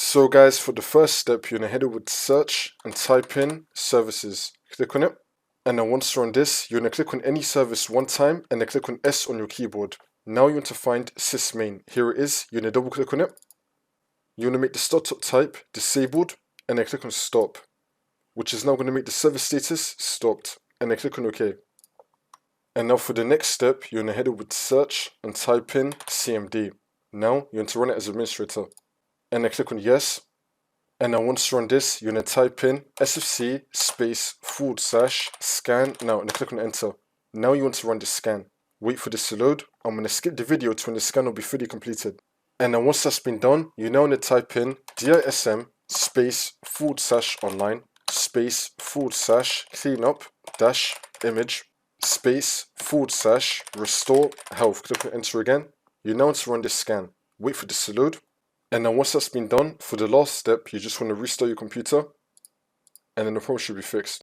So guys, for the first step, you're going to head over to search and type in services. Click on it. And then once you're on this, you're going to click on any service one time and then click on S on your keyboard. Now you want to find sysmain. Here it is. You're going to double click on it. You want to make the startup type disabled and then click on stop, which is now going to make the service status stopped, and then click on OK. And now for the next step, you're going to head over to search and type in CMD. Now you want to run it as administrator, and then click on yes. And now once you're on this, you're going to type in sfc /scan now, and then click on enter. Now you want to run this scan. Wait for this to load. I'm going to skip the video to when the scan will be fully completed. And then once that's been done, you now want to type in dism /online /cleanup -image / restore health. Click on enter again. You now want to run this scan. Wait for this to load. And now once that's been done, for the last step, you just want to restart your computer and then the problem should be fixed.